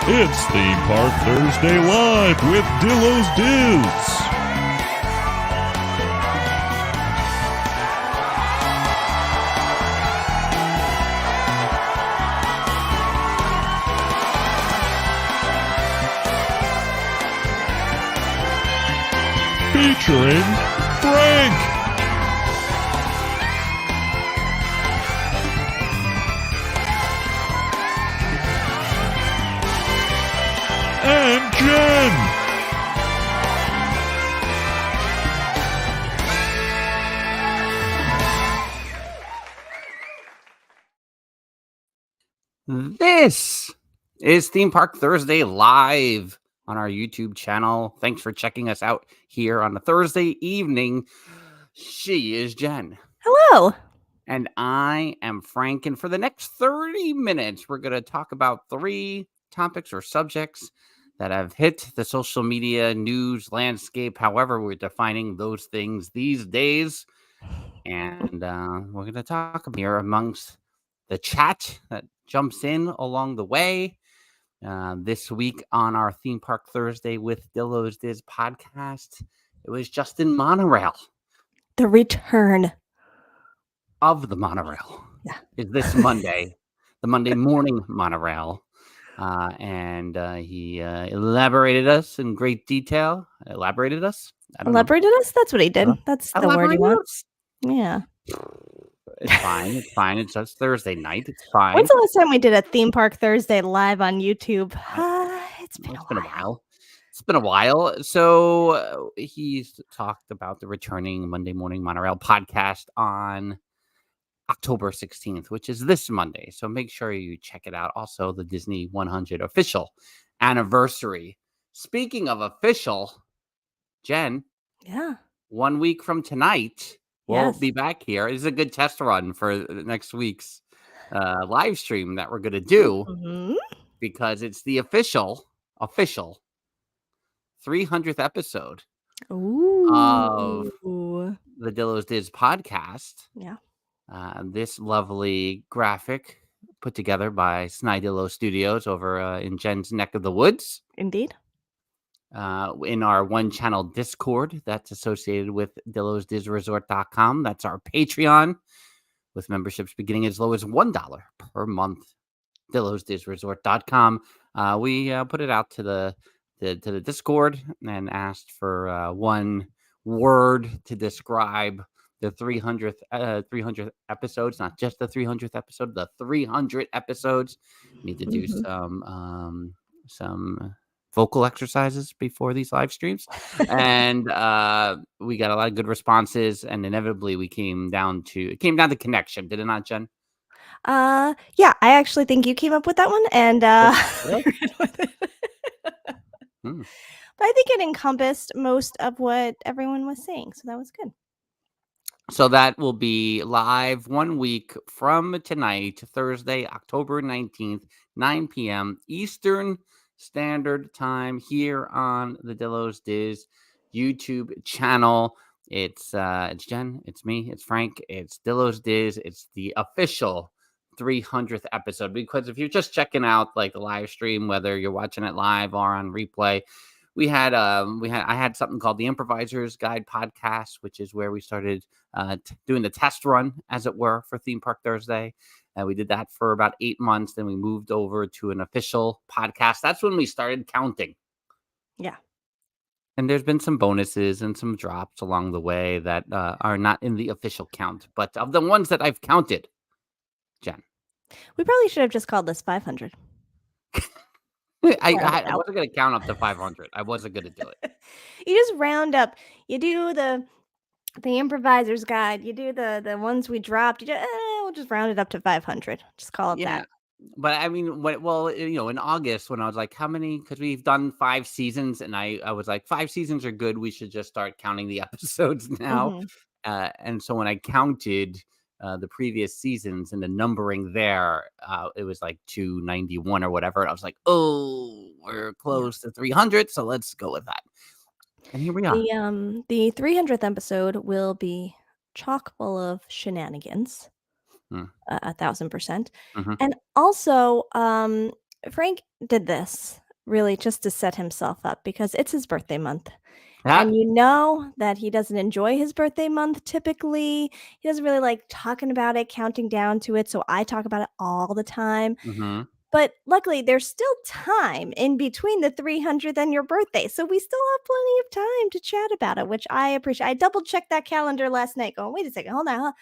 It's Theme Park Thursday Live with Dillo's Diz. Featuring Frank. And Jen. This is Theme Park Thursday Live on our YouTube channel. Thanks for checking us out here on a Thursday evening. She is Jen. Hello. And I am Frank. And for the next 30 minutes, we're going to talk about 3 topics or subjects that have hit the social media news landscape, however we're defining those things these days. And we're going to talk here amongst the chat that jumps in along the way. This week on our Theme Park Thursday with Dillo's Diz podcast, it was Justin Monorail. The return of the monorail. Yeah. Is this Monday, the Monday morning monorail. And he elaborated us in great detail. Elaborated us? Elaborated us? That's what he did. That's the word he wants. Yeah. It's fine. It's fine. It's just Thursday night. It's fine. When's the last time we did a Theme Park Thursday live on YouTube? It's been a while. It's been a while. So he's talked about the returning Monday Morning Monorail podcast on October 16th, which is this Monday. So make sure you check it out. Also, the Disney 100 official anniversary. Speaking of official, Jen. Yeah. 1 week from tonight, we'll be back here. This is a good test run for next week's live stream that we're going to do because it's the official 300th episode of the Dillo's Diz podcast. Yeah. This lovely graphic put together by Snidillo Studios over in Jen's neck of the woods. Indeed. In our one channel Discord that's associated with DillosDizResort.com. That's our Patreon with memberships beginning as low as $1 per month. DillosDizResort.com. We put it out to the Discord and asked for one word to describe the 300th episodes, not just the 300th episode, the 300 episodes. Need to do some vocal exercises before these live streams. And we got a lot of good responses, and inevitably it came down to connection. Did it not, Jen? Yeah, I actually think you came up with that one, and but I think it encompassed most of what everyone was saying, so that was good. So that will be live 1 week from tonight, Thursday, October 19th, 9 p.m. Eastern Standard Time here on the Dillo's Diz YouTube channel. It's Jen, it's me, it's Frank, it's Dillo's Diz. It's the official 300th episode, because if you're just checking out like the live stream, whether you're watching it live or on replay, I had something called the Improviser's Guide podcast, which is where we started doing the test run, as it were, for Theme Park Thursday. And we did that for about 8 months. Then we moved over to an official podcast. That's when we started counting. Yeah. And there's been some bonuses and some drops along the way that are not in the official count. But of the ones that I've counted, Jen. We probably should have just called this 500. I wasn't going to count up to 500. I wasn't going to do it. You just round up. You do the Improviser's Guide. You do the ones we dropped. We'll just round it up to 500. Just call it that. But I mean, in August when I was like, how many? Because we've done 5 seasons, and I was like, 5 seasons are good. We should just start counting the episodes now. And so when I counted the previous seasons and the numbering there, it was like 291 or whatever. And I was like, oh, we're close to 300, so let's go with that. And here we are. The 300th episode will be chock full of shenanigans. 1,000%. And also, Frank did this really just to set himself up because it's his birthday month. Huh? And you know that he doesn't enjoy his birthday month typically. He doesn't really like talking about it, counting down to it. So I talk about it all the time. Mm-hmm. But luckily, there's still time in between the 300th and your birthday. So we still have plenty of time to chat about it, which I appreciate. I double checked that calendar last night going, wait a second, hold on.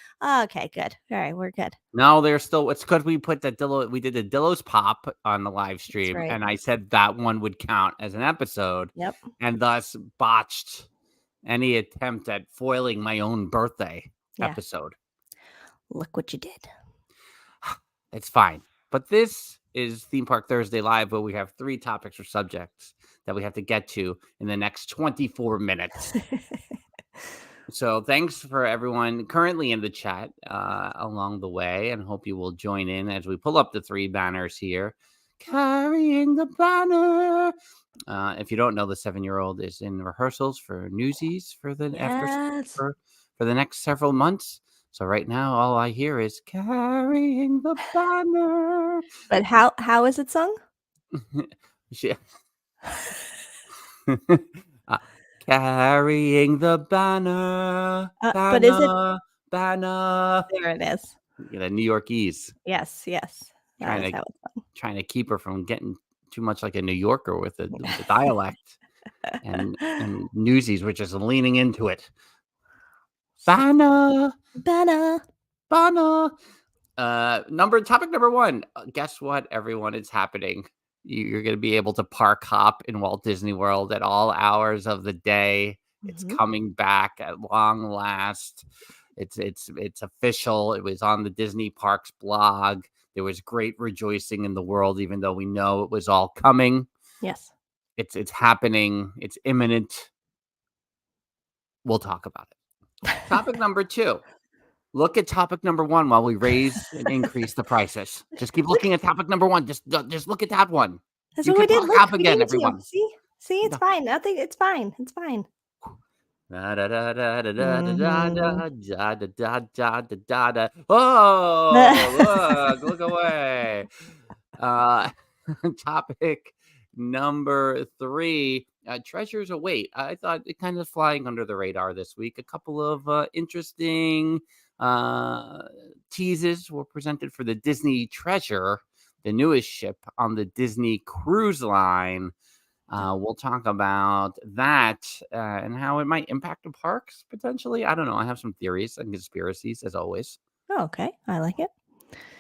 Okay, good. All right, we're good. No, there's still. It's because we put that Dillo. We did the Dillo's Pop on the live That's stream, right. and I said that one would count as an episode, Yep. and thus botched any attempt at foiling my own birthday Yeah. episode. Look what you did. It's fine. But this is Theme Park Thursday Live, where we have 3 topics or subjects that we have to get to in the next 24 minutes. So thanks for everyone currently in the chat along the way, and hope you will join in as we pull up the 3 banners here. Carrying the banner. If you don't know, the 7-year-old is in rehearsals for Newsies for the Yes. for the next several months. So right now, all I hear is carrying the banner. But how is it sung? She- carrying the banner, but is it banner? there it is. The New Yorkese Yes. That trying is to how it's sung. trying to keep her from getting too much like a New Yorker with the dialect, and Newsies, which is leaning into it. Banner. Topic number 1. Guess what, everyone? It's happening. You're going to be able to park hop in Walt Disney World at all hours of the day. It's Mhm. coming back at long last. It's official. It was on the Disney Parks blog. There was great rejoicing in the world, even though we know it was all coming. Yes. It's happening. It's imminent. We'll talk about it. Topic number 2. Look at topic number 1 while we raise and increase the prices. Just keep looking at topic number 1. Just look at that one. That's You what we can did. park hop Look, we again, gave it to you. everyone. See, it's No. fine. Nothing. It's fine. It's fine. Oh, look away. Topic number 3. Treasures await. I thought it kind of flying under the radar this week. A couple of interesting teases were presented for the Disney Treasure, the newest ship on the Disney Cruise Line. We'll talk about that and how it might impact the parks potentially. I don't know. I have some theories and conspiracies, as always. Oh, okay. I like it.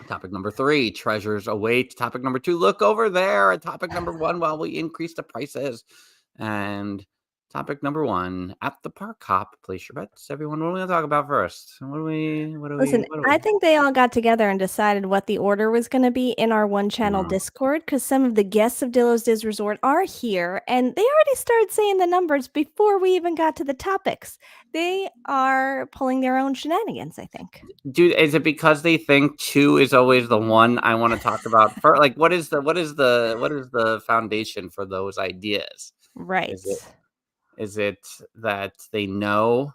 Topic number 3, treasures await. Topic number 2, look over there. Topic number 1, while we increase the prices. And topic number 1, at the park hop, place your bets. Everyone, what are we going to talk about first? Listen, I think they all got together and decided what the order was going to be in our one channel Discord, because some of the guests of Dillo's Diz Resort are here, and they already started saying the numbers before we even got to the topics. They are pulling their own shenanigans, I think. Dude, is it because they think 2 is always the one I want to talk about? Like, what is the foundation for those ideas? Right. Is it that they know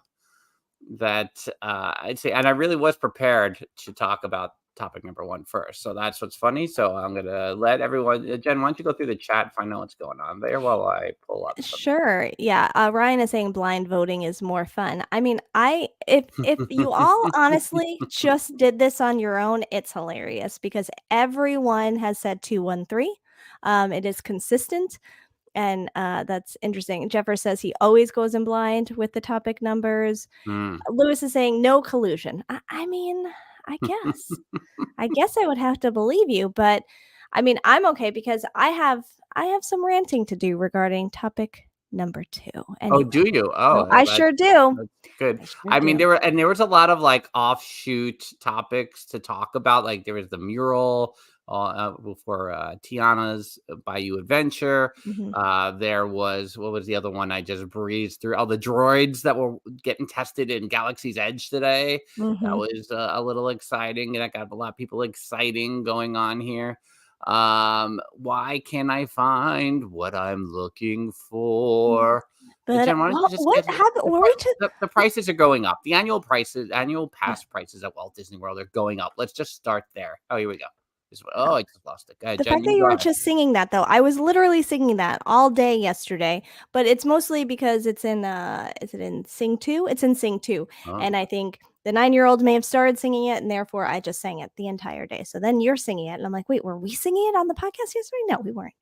that I'd say, and I really was prepared to talk about topic number 1 first. So that's what's funny. So I'm going to let everyone, Jen, why don't you go through the chat, find out what's going on there while I pull up. Sure. Yeah. Ryan is saying blind voting is more fun. I mean, if you all honestly just did this on your own, it's hilarious because everyone has said 213. It is consistent. And that's interesting. Jeffer says he always goes in blind with the topic numbers. Lewis is saying no collusion. I mean, I guess I would have to believe you, but I mean, I'm okay because I have some ranting to do regarding topic number 2. Anyway. Oh, do you? Oh, I sure do. That's good. I mean, there was a lot of like offshoot topics to talk about. Like there was the mural for Tiana's Bayou Adventure. There was, what was the other one I just breezed through? Oh, the droids that were getting tested in Galaxy's Edge today. That was a little exciting, and I got a lot of people exciting going on here. Why can't I find what I'm looking for? But Jen, why don't you just what happened? The prices are going up. The annual pass prices at Walt Disney World are going up. Let's just start there. Oh, here we go. Oh, I just lost it. Go ahead, The Jen. fact that You you go weren't ahead. just singing that though, I was literally singing that all day yesterday, but it's mostly because it's in is it in Sing 2? It's in Sing 2. Oh. And I think the 9-year-old may have started singing it and therefore I just sang it the entire day. So then you're singing it and I'm like, "Wait, were we singing it on the podcast yesterday?" No, we weren't.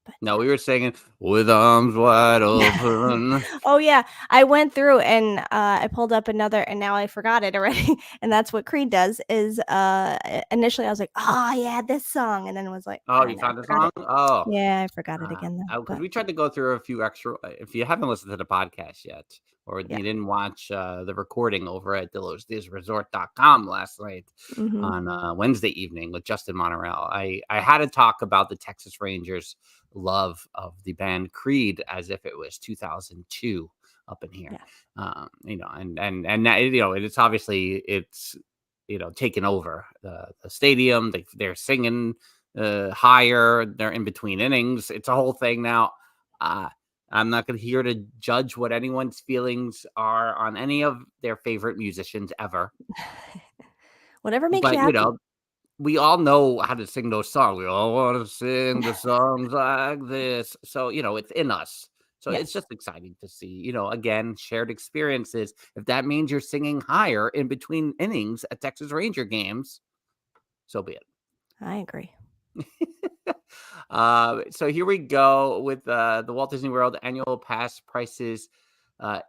But No, we were singing with arms wide open. oh yeah, I went through and I pulled up another, and now I forgot it already. And that's what Creed does. Is initially I was like, "Oh yeah, this song," and then was like, Oh, "I you know, I found the forgot song? it." Oh. Yeah, I forgot it again though. Because But we tried to go through a few extra. If you haven't listened to the podcast yet, or yeah, you didn't watch the recording over at DelosDisResort.com last night hmm on Wednesday evening with Justin Montreal, I had to talk about the Texas Rangers' love of the band Creed as if it was 2002 up in here. yeah, And that, it's obviously taken over the stadium. They're singing higher. They're in between innings. It's a whole thing now. Uh, I'm not going to here to judge what anyone's feelings are on any of their favorite musicians ever. whatever makes you But happy. we all know how to sing those songs. We all want to sing the songs like this. So it's in us. So it's Yes, just exciting to see, again, shared experiences. If that means you're singing higher in between innings at Texas Ranger games, so be it. I agree. So here we go with the Walt Disney World annual pass prices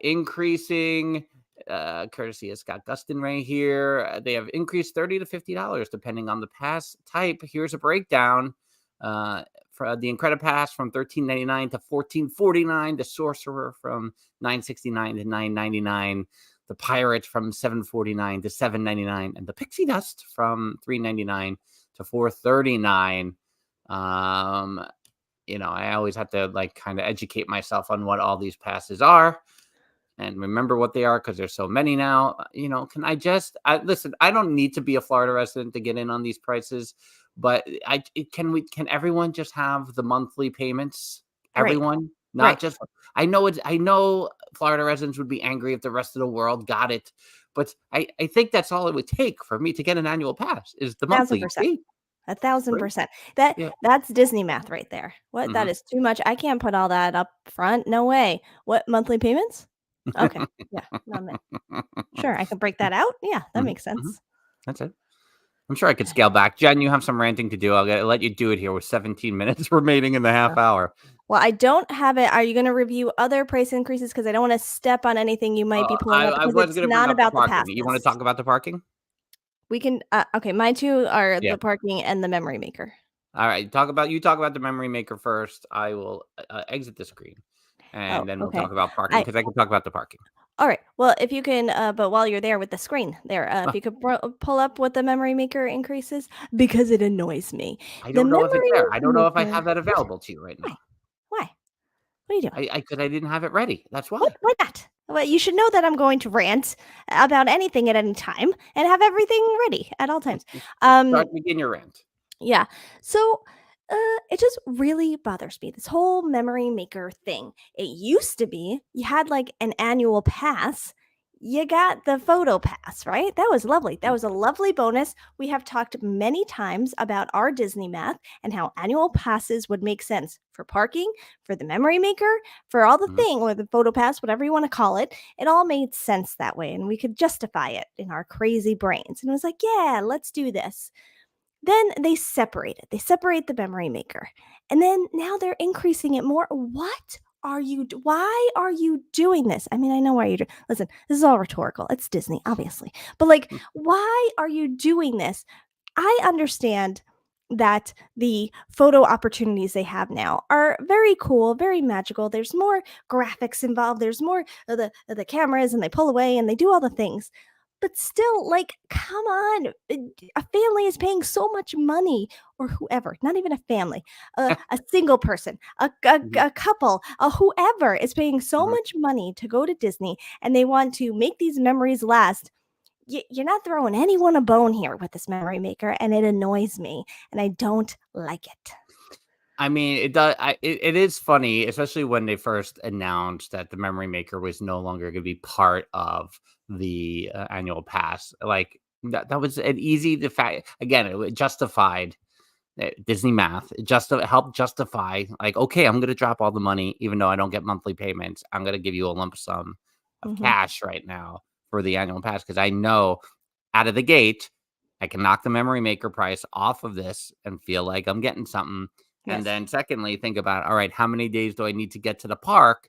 increasing. Courtesy of Scott Gustin right here. They have increased $30 to $50 depending on the pass type. Here's a breakdown. For the Incredipass from $13.99 to $14.49. The Sorcerer from $9.69 to $9.99. The Pirate from $7.49 to $7.99, and the Pixie Dust from $3.99 to $4.39. I always have to kind of educate myself on what all these passes are and remember what they are because there's so many now. Can listen? I don't need to be a Florida resident to get in on these prices, but can everyone just have the monthly payments? Right, Everyone, not right. just. I know Florida residents would be angry if the rest of the world got it, but I think that's all it would take for me to get an annual pass is the monthly 1,000%. fee. Right? 1,000%. That Yeah. that's Disney math right there. What? That Mhm. is too much. I can't put all that up front. No way. What, monthly payments? Okay. Yeah. No, sure. I can break that out. Yeah, that Mhm, makes mhm. sense. That's it. I'm sure I could scale back. Jen, you have some ranting to do. Let you do it here with 17 minutes remaining in the half hour. Well, I don't have it. Are you going to review other price increases? Because I don't want to step on anything you might be pulling up I because was it's going to bring not up the about the parking. You want to passes. talk about the parking? We can. Okay, my two are Yeah. the parking and the memory maker. All right. Talk about the memory maker first. I will exit the screen, Oh, and then we'll okay. talk about parking I because I can talk about the parking. All right. Well, if you can, but while you're there with the screen there, if you could pull up what the memory maker increases because it annoys me. I The don't know if it's memory there. I don't know if I maker. have that What? available to you right Why? now. Why? What are you doing? Because I didn't have it ready. That's What? why. Why not? Well, you should know that I'm going to rant about anything at any time and have everything ready at all times. Begin your rant. Yeah. So, it just really bothers me, this whole memory maker thing. It used to be you had like an annual pass. You got the photo pass, right? That was lovely. That was a lovely bonus. We have talked many times about our Disney math and how annual passes would make sense for parking, for the memory maker, for all the Mhm. thing, or the photo pass, whatever you want to call it. It all made sense that way. And we could justify it in our crazy brains. And it was like, yeah, let's do this. Then they separate it. They separate the memory maker. And then now they're increasing it more. What are you why are you doing this? I mean, I know why you're listen, this is all rhetorical. It's Disney, obviously. But like, Mm. why are you doing this? I understand that the photo opportunities they have now are very cool, very magical. There's more graphics involved. There's more of the cameras and they pull away and they do all the things. But still, like, come on. A family is paying so much money, or whoever, not even a family, a single person, Mhm. a couple, whoever is paying so Mhm. much money to go to Disney and they want to make these memories last. You're not throwing anyone a bone here with this memory maker, and it annoys me, and I don't like it. I mean, it does. It is funny, especially when they first announced that the memory maker was no longer going to be part of the annual pass. Like that was an easy fact. Again, it justified Disney math just to help justify, like, okay, I'm going to drop all the money, even though I don't get monthly payments. I'm going to give you a lump sum of Mhm. cash right now for the annual pass because I know out of the gate I can knock the memory maker price off of this and feel like I'm getting something. And Yes. then, secondly, think about, all right, how many days do I need to get to the park?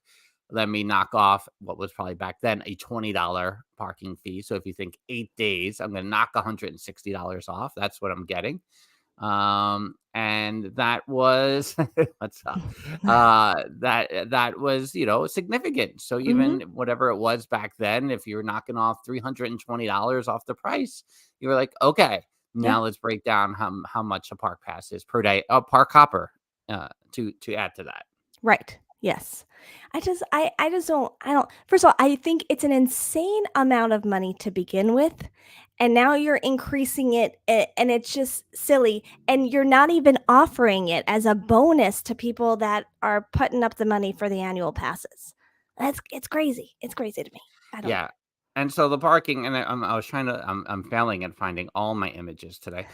Let me knock off what was probably back then a $20 parking fee. So if you think 8 days, I'm going to knock $160 off. That's what I'm getting. And that was what's up. That was, significant. So Mhm. even whatever it was back then, if you're knocking off $320 off the price, you were like, okay, Yeah. now let's break down how much a park pass is per day. A park hopper, to add to that. Right. Yes. I just don't first of all, I think it's an insane amount of money to begin with, and now you're increasing it, and it's just silly, and you're not even offering it as a bonus to people that are putting up the money for the annual passes. It's crazy. It's crazy to me. I don't Yeah. And so the parking, and I was trying to, I'm failing at finding all my images today.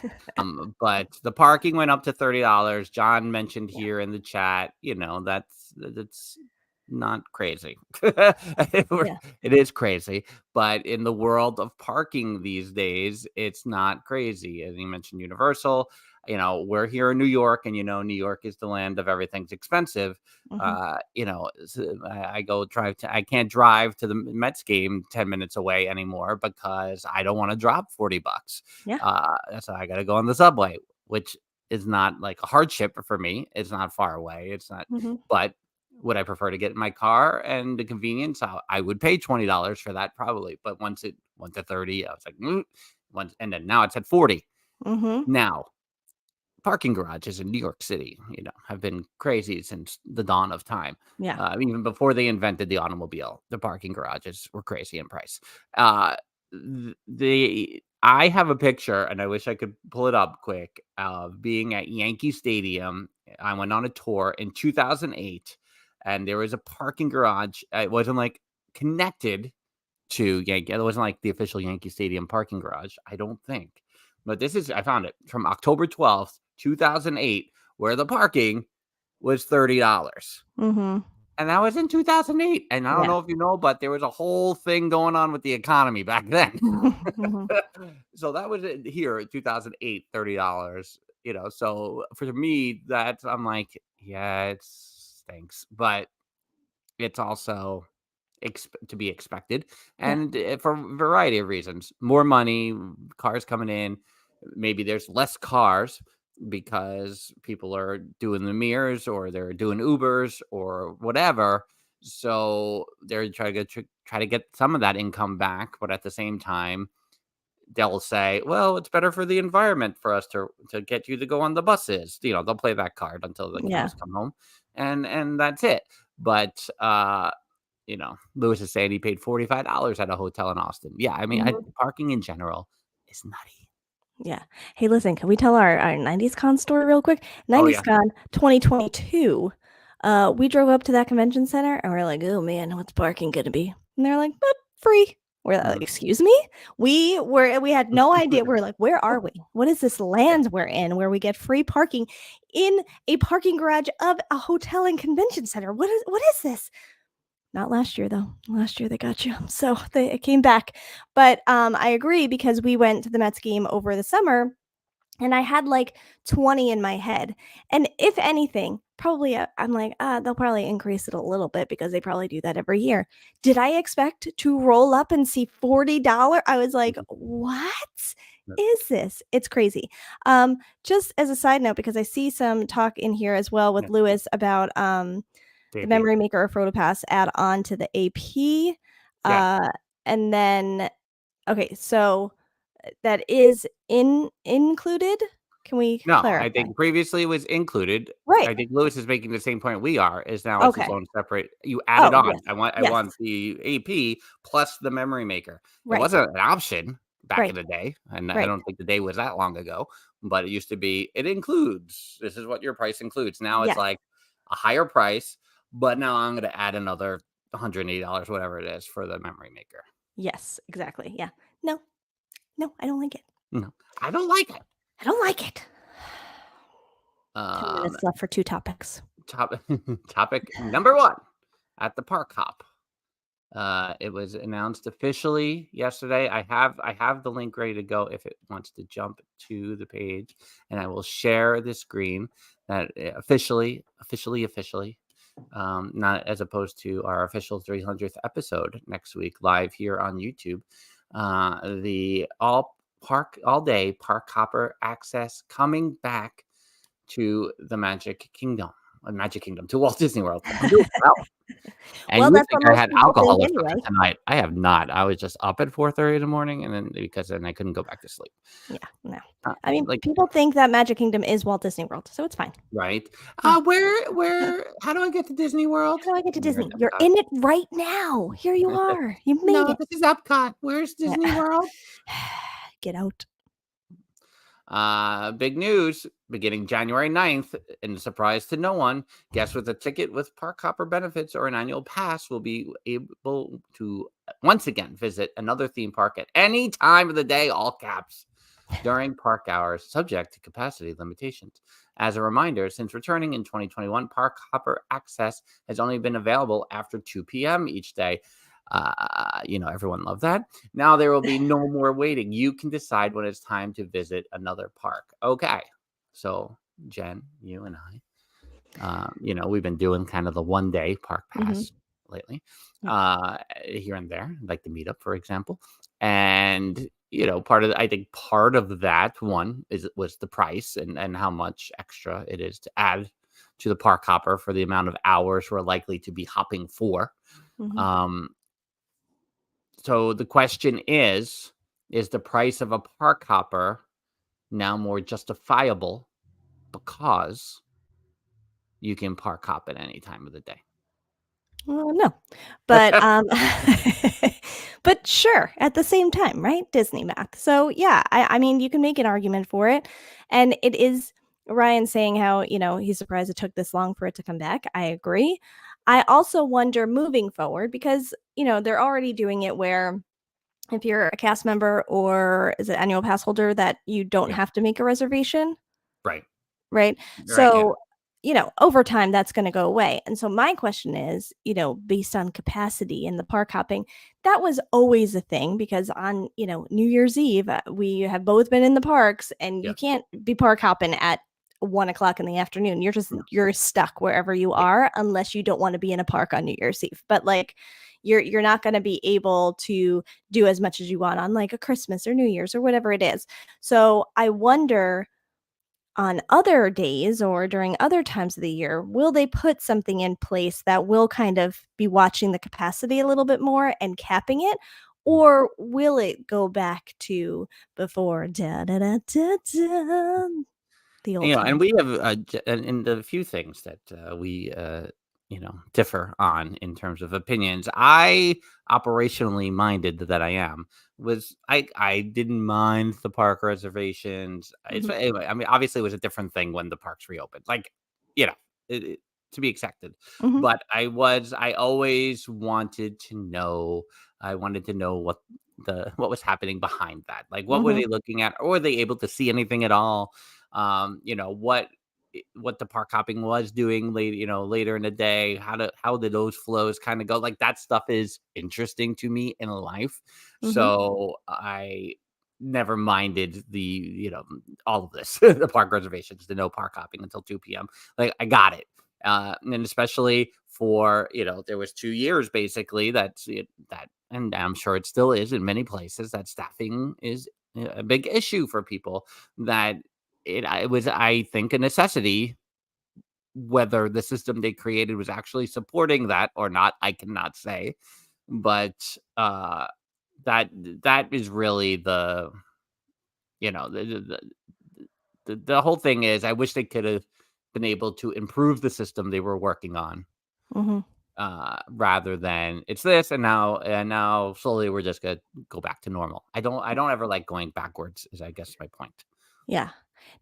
But the parking went up to $30. John mentioned yeah. here in the chat, that's not crazy. We're- Yeah. it is crazy, but in the world of parking these days, it's not crazy. And you mentioned Universal. We're here in New York, and New York is the land of everything's expensive. Mhm. I go drive I can't drive to the Mets game 10 minutes away anymore because I don't want to drop $40. Yeah. So I got to go on the subway, which is not like a hardship for me. It's not far away. It's not, Mhm. but would I prefer to get in my car and the convenience? I would pay $20 for that probably. But once it went to 30, I was like, and then now it's at 40. Mhm. Now, parking garages in New York City, have been crazy since the dawn of time. Yeah. Even before they invented the automobile, the parking garages were crazy in price. Uh, I have a picture, and I wish I could pull it up quick, of being at Yankee Stadium. I went on a tour in 2008, and there was a parking garage. It wasn't like connected to Yankee. It wasn't like the official Yankee Stadium parking garage, I don't think. But I found it from October 12th, 2008, where the parking was $30. Mhm. And that was in 2008. And I don't Yeah. know if you know, but there was a whole thing going on with the economy back then. Mhm. So that was it here in 2008, $30. So for me, I'm like, yeah, it stinks, but it's also to be expected, Yeah. and for a variety of reasons. More money, cars coming in. Maybe there's less cars because people are doing the mirrors or they're doing Ubers or whatever. So they're try to get some of that income back, but at the same time, they'll say, "Well, it's better for the environment for us to get you to go on the buses." They'll play that card until the Yeah. cows come home, and that's it. But Lewis is saying he paid $45 at a hotel in Austin. Yeah, I mean, Mhm. parking in general is nutty. Yeah. Hey, listen, can we tell our 90s Con story real quick? Oh 90s yeah, Con 2022. We drove up to that convention center and we're like, oh man, what's parking gonna be? And they're like, free. We're like, mm. excuse me? We had no idea. We're like, where are we? What is this Yeah. land we're in where we get free parking in a parking garage of a hotel and convention center? What is this? Not last year though. Last year they got you. So it came back. But I agree because we went to the Mets game over the summer and I had like 20 in my head. And if anything, probably I'm like, they'll probably increase it a little bit because they probably do that every year. Did I expect to roll up and see $40? I was like, Mhm. what Yeah. is this? It's crazy. Just as a side note, because I see some talk in here as well with Yeah. Lewis about the JP. Memory Maker or PhotoPass add on to the AP. Yeah. Uh, and then, okay, so that is included? Can we No, I clarify? think previously it was included. Right. I think Lewis is making the same point we are, is now it's its Okay. own separate. You add it Oh, on. yes. I Yes. want the AP plus the memory maker. It Right. wasn't an option back in Right. the day, and I Right. don't think the day was that long ago. But it used to be it includes. This is what your price includes. Now it's Yes. like a higher price, but now I'm going to add another $180, whatever it is, for the memory maker. Yes, exactly. Yeah. No, I don't like it. No, I don't like it. I don't like it. 10 Um, minutes left for 2 topics. topic number one at the park hop. It was announced officially yesterday. I have the link ready to go if it wants to jump to the page, and I will share the screen that officially, not as opposed to our official 300th episode next week live here on YouTube. The all day park hopper access coming back to the Magic Kingdom to Walt Disney World. I'm doing well. And Well, you would that's what think I most had people alcohol think or anyway. something tonight. I have not. I was just up at 4:30 in the morning, and then because then I couldn't go back to sleep. Yeah, no. I mean, Like, people think that Magic Kingdom is Walt Disney World, so it's fine. right? Yeah. How do I get to Disney World? How do I get to You're in Disney? You're Epcot. in it right now. Here you are. You made No, it. this is Epcot. Where's Disney Yeah. World? Get out. Big news beginning January 9th, and a surprise to no one. Guests with a ticket with Park Hopper benefits or an annual pass will be able to once again visit another theme park at any time of the day, all caps, during park hours, subject to capacity limitations. As a reminder, since returning in 2021, Park Hopper access has only been available after 2 p.m. each day. Everyone loved that. Now there will be no more waiting. You can decide when it's time to visit another park. Okay. So, Jen, you and I, we've been doing kind of the 1 day park pass lately, here and there, like the meetup, for example. And, I think part of that one was the price and how much extra it is to add to the park hopper for the amount of hours we're likely to be hopping for. Mhm. Um, so the question is the price of a park hopper now more justifiable because you can park hop at any time of the day? Well, no. But, but sure, at the same time, right? Disney math. So, yeah, I mean, you can make an argument for it, and it is Ryan saying how, he's surprised it took this long for it to come back. I agree. I also wonder moving forward because, they're already doing it where if you're a cast member or is it annual pass holder that you don't Yeah. have to make a reservation, Right. right? Right. Yeah. So, over time that's going to go away. And so my question is, based on capacity in the park hopping, that was always a thing because on, New Year's Eve, we have both been in the parks and Yeah. you can't be park hopping at 1 o'clock in the afternoon. You're stuck wherever you are unless you don't want to be in a park on New Year's Eve. But like you're not going to be able to do as much as you want on like a Christmas or New Year's or whatever it is. So I wonder on other days or during other times of the year, will they put something in place that will kind of be watching the capacity a little bit more and capping it? Or will it go back to before da da da da da the old And time? we have and the few things that we differ on in terms of opinions. I operationally minded that I am was I didn't mind the park reservations. It's Mhm, anyway. I mean, obviously, it was a different thing when the parks reopened. Like, you know, to be expected. mhm, But I always wanted to know. I wanted to know what was happening behind that. Like, what were mhm, they looking at? Or were they able to see anything at all? What the park hopping was doing later in the day, how did those flows kind of go, like that stuff is interesting to me in life. mhm, So I never minded all of this the park reservations, the no park hopping until 2 p.m. Like I got it. And especially for there was 2 years basically that and I'm sure it still is in many places that staffing is a big issue for people, that it was, I think, a necessity. Whether the system they created was actually supporting that or not, I cannot say. But that that is really the you know the whole thing is I wish they could have been able to improve the system they were working on, mhm. rather than it's this and now slowly we're just gonna go back to normal. I don't ever like going backwards, is I guess my point. Yeah.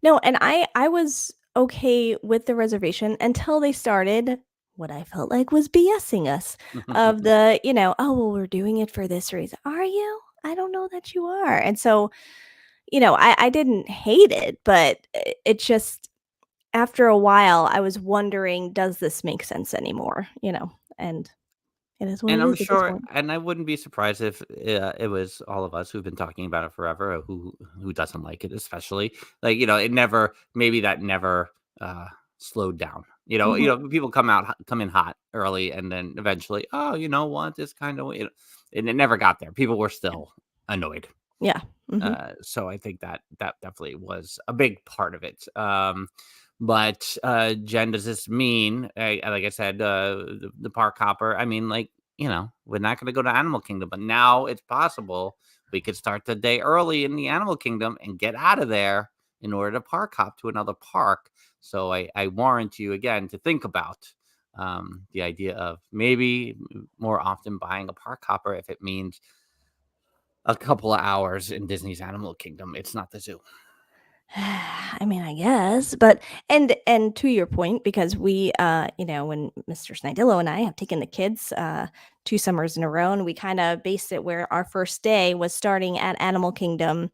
No, and I was okay with the reservation until they started what I felt like was BSing us of the, "Oh, well, we're doing it for this reason." "Are you? I don't know that you are." And so, I didn't hate it, but it just after a while, I was wondering, does this make sense anymore? And it is what And it I'm is at this sure, point. and I wouldn't be surprised if it was all of us who've been talking about it forever, who doesn't like it, especially like it never, maybe that never uh, slowed down. Mhm. People come in hot early, and then eventually, oh, you know what, this kind of, and it never got there. People were still annoyed. Yeah. Mhm. So I think that definitely was a big part of it. But Jen, does this mean, like I said, the park hopper? I mean, like we're not going to go to Animal Kingdom, but now it's possible we could start the day early in the Animal Kingdom and get out of there in order to park hop to another park. So I warrant you again to think about the idea of maybe more often buying a park hopper if it means a couple of hours in Disney's Animal Kingdom. It's not the zoo. I mean, I guess, but and to your point, because we, when Mr. Snidillo and I have taken the kids 2 summers in a row, and we kind of based it where our first day was starting at Animal Kingdom,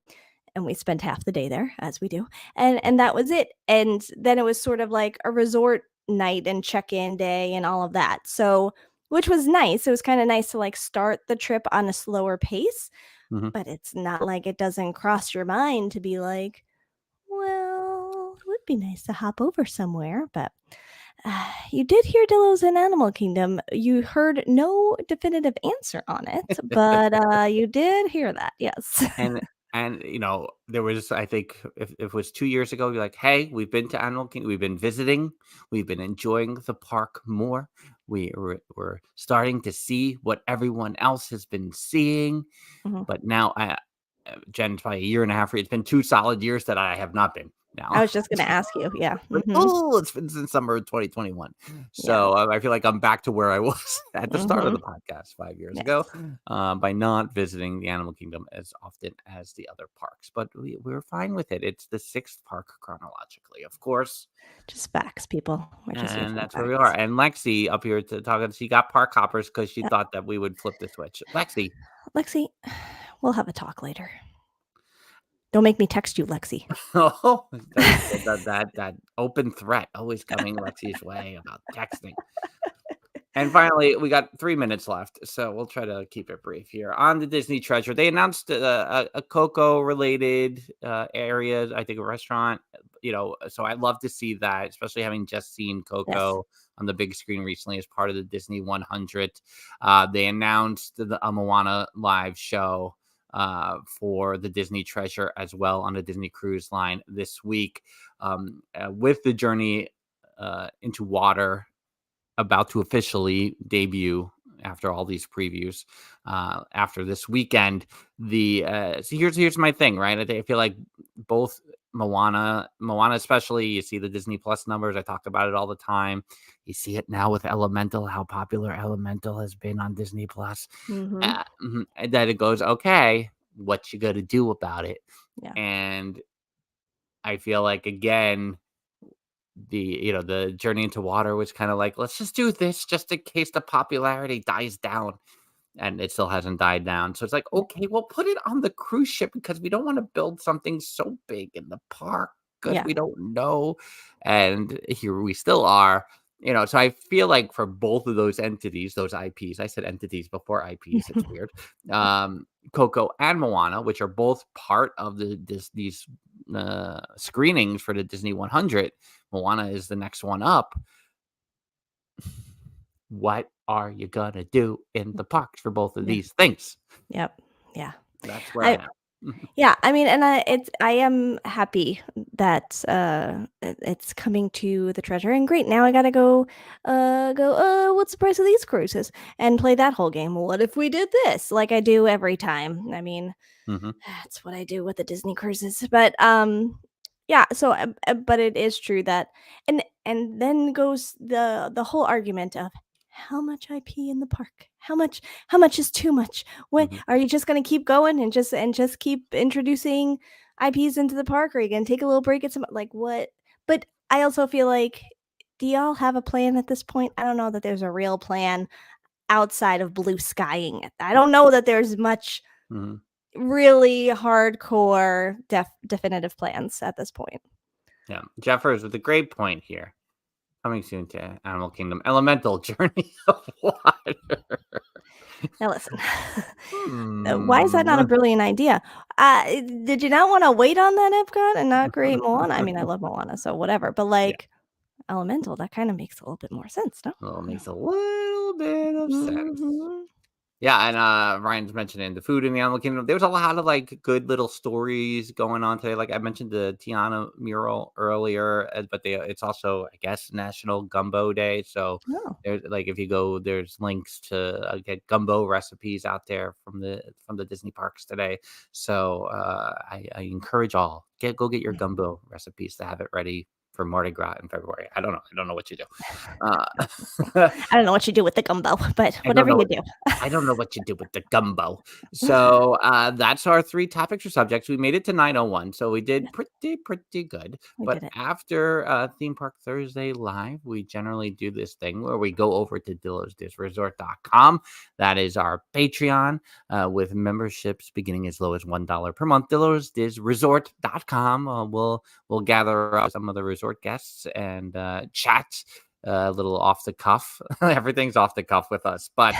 and we spent half the day there, as we do, and that was it. And then it was sort of like a resort night and check-in day and all of that. So, which was nice. It was kind of nice to like start the trip on a slower pace, Mhm. but it's not like it doesn't cross your mind to be like, well, it would be nice to hop over somewhere, but you did hear Dillo's in Animal Kingdom. You heard no definitive answer on it, but you did hear that, yes. And there was, I think, if it was 2 years ago, you're like, hey, we've been to Animal Kingdom, we've been visiting, we've been enjoying the park more. We're starting to see what everyone else has been seeing. Mhm. But now, Jen, it's probably a year and a half. It's been 2 solid years that I have not been I now. was just gonna ask you, yeah. Like, Mhm. oh, it's been since summer of 2021. Yeah. So I feel like I'm back to where I was at the start of the Mhm. podcast 5 years ago, Yes. by not visiting the Animal Kingdom as often as the other parks. But we're fine with it. It's the sixth park chronologically, of course. Just facts, people. We're just here And for the that's where we are. facts. And Lexi up here to talk. She got park hoppers because she Yeah. thought that we would flip the switch. Lexi, Lexi, we'll have a talk later. Don't make me text you, Lexi. oh, that open threat always coming Lexi's way about texting. And finally, we got 3 minutes left, so we'll try to keep it brief here. On the Disney Treasure, they announced a Coco-related area, I think a restaurant, so I'd love to see that, especially having just seen Yes. Coco on the big screen recently as part of the Disney 100. They announced a Moana live show for the Disney Treasure as well on the Disney Cruise Line this week, with the Journey into Water about to officially debut after all these previews after this weekend. The so here's my thing, right? I feel like both Moana especially, you see the Disney Plus numbers. I talk about it all the time. You see it now with Elemental, how popular Elemental has been on Disney Plus. Mhm. And then it goes, okay, what you got to do about it? Yeah. And I feel like again, the Journey into Water was kind of like, let's just do this just in case the popularity dies down, and it still hasn't died down. So it's like, Yeah. okay, we'll put it on the cruise ship because we don't want to build something so big in the park because Yeah. we don't know. And here we still are. So I feel like for both of those entities, those IPs, I said entities before IPs, it's weird. Coco and Moana, which are both part of these screenings for the Disney 100. Moana is the next one up. What are you gonna do in the parks for both of Yeah. these things? Yep. Yeah. That's where I I am. Yeah, I mean, and I am happy that it's coming to the treasure. And great, now I gotta what's the price of these cruises? And play that whole game. What if we did this? Like I do every time. I mean, Mhm, that's what I do with the Disney cruises. But yeah, so but it is true that and then goes the whole argument of how much IP in the park? How much is too much? What mhm. are you just going to keep going and just keep introducing IPs into the park, or are you going to take a little break at some like what? But I also feel like, do y'all have a plan at this point? I don't know that there's a real plan outside of blue skying it. I don't know that there's much Mhm. really hardcore definitive plans at this point. Yeah, Jeffers with a great point here. Coming soon to Animal Kingdom, Elemental Journey of Water. Now listen, why is that not a Hmm. brilliant idea? Did you not want to wait on that Epcot and not create Moana? I mean, I love Moana, so whatever. But Yeah. like Elemental, that kind of makes a little bit more sense, no? Well, it makes a little bit of sense. Mhm. Yeah, and Ryan's mentioning the food in the Animal Kingdom. There was a lot of like good little stories going on today. Like I mentioned the Tiana mural earlier, but it's also, I guess, National Gumbo Day. So Oh, there's like if you go, there's links to get gumbo recipes out there from the Disney parks today. So I encourage all go get your gumbo recipes to have it ready for Mardi Gras in February. I don't know what you do. Uh, I don't know what you do with the gumbo, but I don't whatever know. you do. I don't know what you do with the gumbo. So that's our 3 topics or subjects. We made it to 901, so we did pretty good. We But did it. after Theme Park Thursday Live, we generally do this thing where we go over to DillowsDizResort.com. That is our Patreon with memberships beginning as low as $1 per month. DillowsDizResort.com. We'll gather up some of the resort guests and chat a little off the cuff. Everything's off the cuff with us, but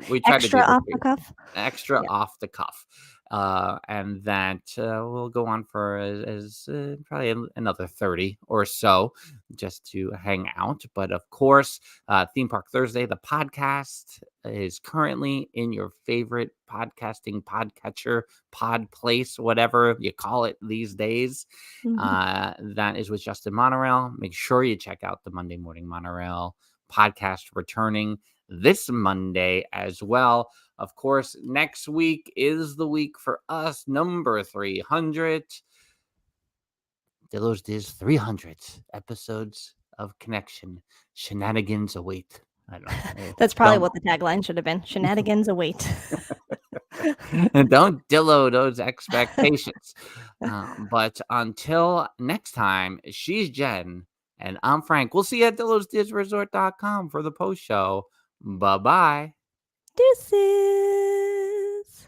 we try to Extra do this off the cuff. extra Yeah. off the cuff. And that will go on for as probably another 30 or so just to hang out. But of course, Theme Park Thursday, the podcast is currently in your favorite podcasting podcatcher, pod place, whatever you call it these days. That is with Justin Monorail. Make sure you check out the Monday Morning Monorail podcast returning this Monday as well. Of course, next week is the week for us, number 300. Dillows Diz 300 episodes of connection. Shenanigans await. I don't know. That's probably what the tagline should have been. Shenanigans await. Don't dillo those expectations. But until next time, she's Jen and I'm Frank. We'll see you at DillowsDizResort.com for the post show. Bye-bye. Deuces.